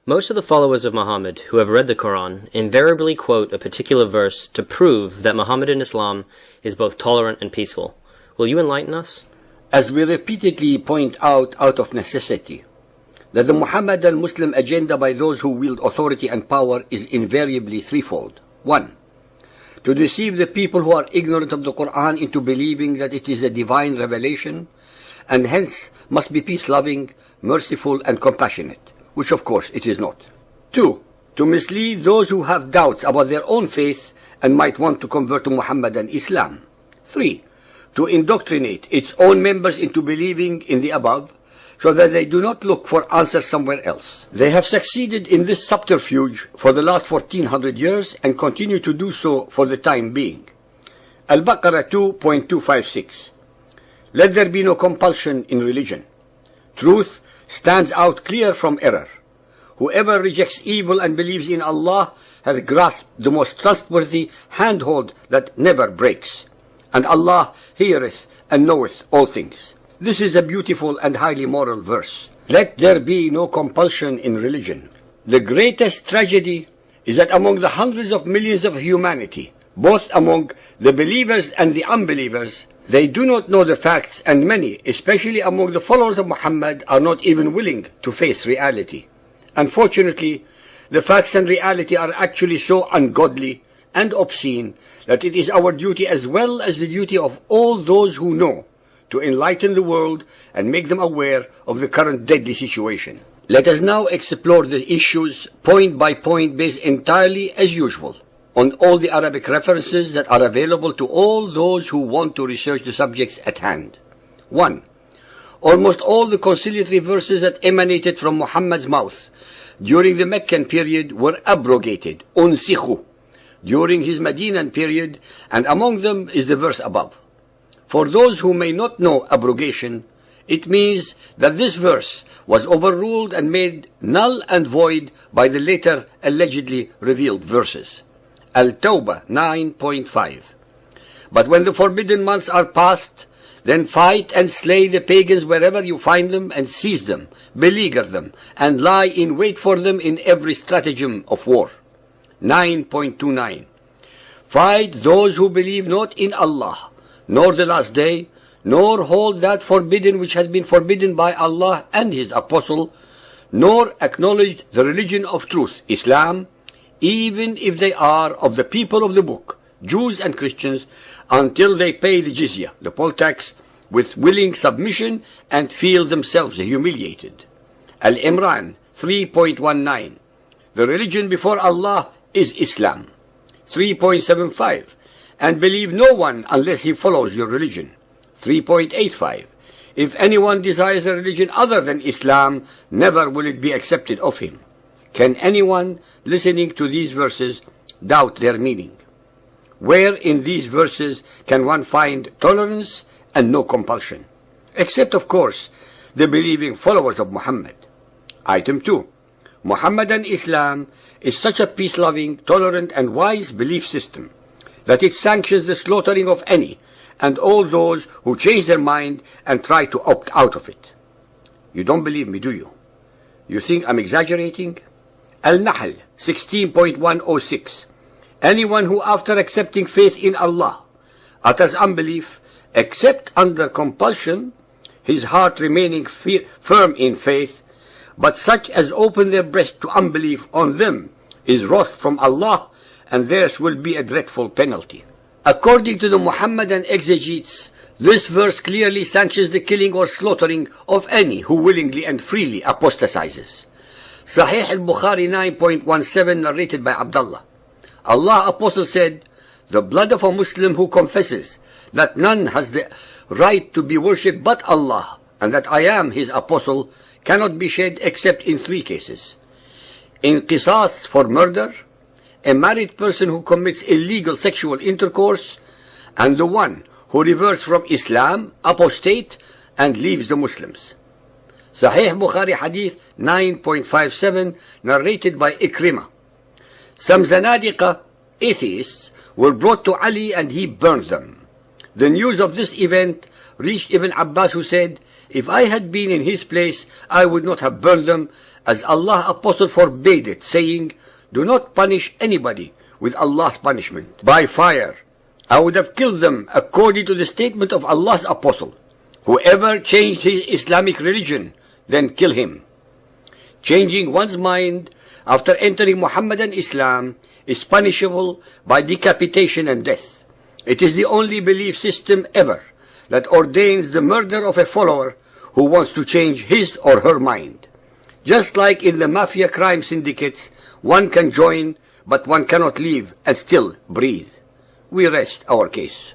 Most of the followers of Muhammad who have read the Quran invariably quote a particular verse to prove that Mohammedan Islam is both tolerant and peaceful. Will you enlighten us? As we repeatedly point out of necessity, that the Muhammadan Muslim agenda by those who wield authority and power is invariably threefold. 1. To deceive the people who are ignorant of the Quran into believing that it is a divine revelation, and hence must be peace-loving, merciful, and compassionate, which of course it is not. 2. To mislead those who have doubts about their own faith and might want to convert to Muhammadan Islam. 3. To indoctrinate its own members into believing in the above, so that they do not look for answers somewhere else. They have succeeded in this subterfuge for the last 1400 years and continue to do so for the time being. Al-Baqarah 2.256. Let there be no compulsion in religion. Truth stands out clear from error. Whoever rejects evil and believes in Allah has grasped the most trustworthy handhold that never breaks. And Allah heareth and knoweth all things. This is a beautiful and highly moral verse. Let there be no compulsion in religion. The greatest tragedy is that among the hundreds of millions of humanity, both among the believers and the unbelievers, they do not know the facts, and many, especially among the followers of Muhammad, are not even willing to face reality. Unfortunately, the facts and reality are actually so ungodly and obscene that it is our duty, as well as the duty of all those who know, to enlighten the world and make them aware of the current deadly situation. Let us now explore the issues point by point, based entirely, as usual, on all the Arabic references that are available to all those who want to research the subjects at hand. 1. Almost all the conciliatory verses that emanated from Muhammad's mouth during the Meccan period were abrogated, unsikhu, during his Medinan period, and among them is the verse above. For those who may not know abrogation, it means that this verse was overruled and made null and void by the later allegedly revealed verses. Al-Tawbah 9.5. But when the forbidden months are past, then fight and slay the pagans wherever you find them, and seize them, beleaguer them, and lie in wait for them in every stratagem of war. 9.29. Fight those who believe not in Allah, nor the last day, nor hold that forbidden which has been forbidden by Allah and His Apostle, nor acknowledge the religion of truth, Islam, even if they are of the people of the book, Jews and Christians, until they pay the jizya, the poll tax, with willing submission and feel themselves humiliated. Al-Imran 3.19. The religion before Allah is Islam. 3.75. And believe no one unless he follows your religion. 3.85. If anyone desires a religion other than Islam, never will it be accepted of him. Can anyone listening to these verses doubt their meaning? Where in these verses can one find tolerance and no compulsion? Except, of course, the believing followers of Muhammad. Item 2. Muhammadan Islam is such a peace-loving, tolerant, and wise belief system that it sanctions the slaughtering of any and all those who change their mind and try to opt out of it. You don't believe me, do you? You think I'm exaggerating? Al-Nahl 16.106. Anyone who, after accepting faith in Allah, utters unbelief, except under compulsion, his heart remaining firm in faith, but such as open their breast to unbelief, on them is wrath from Allah, and theirs will be a dreadful penalty. According to the Muhammadan exegetes, this verse clearly sanctions the killing or slaughtering of any who willingly and freely apostatizes. Sahih al-Bukhari 9.17, narrated by Abdullah. Allah Apostle said, "The blood of a Muslim who confesses that none has the right to be worshipped but Allah, and that I am his apostle, cannot be shed except in 3 cases. In qisas for murder, a married person who commits illegal sexual intercourse, and the one who reverts from Islam, apostate, and leaves the Muslims." Sahih Bukhari Hadith 9.57, narrated by Ikrimah. Some Zanadiqa, atheists, were brought to Ali and he burned them. The news of this event reached Ibn Abbas, who said, If I had been in his place, I would not have burned them, as Allah's Apostle forbade it, saying, do not punish anybody with Allah's punishment by fire. I would have killed them according to the statement of Allah's Apostle. Whoever changed his Islamic religion, then kill him. Changing one's mind after entering Muhammadan Islam is punishable by decapitation and death. It is the only belief system ever that ordains the murder of a follower who wants to change his or her mind. Just like in the mafia crime syndicates, one can join, but one cannot leave and still breathe. We rest our case.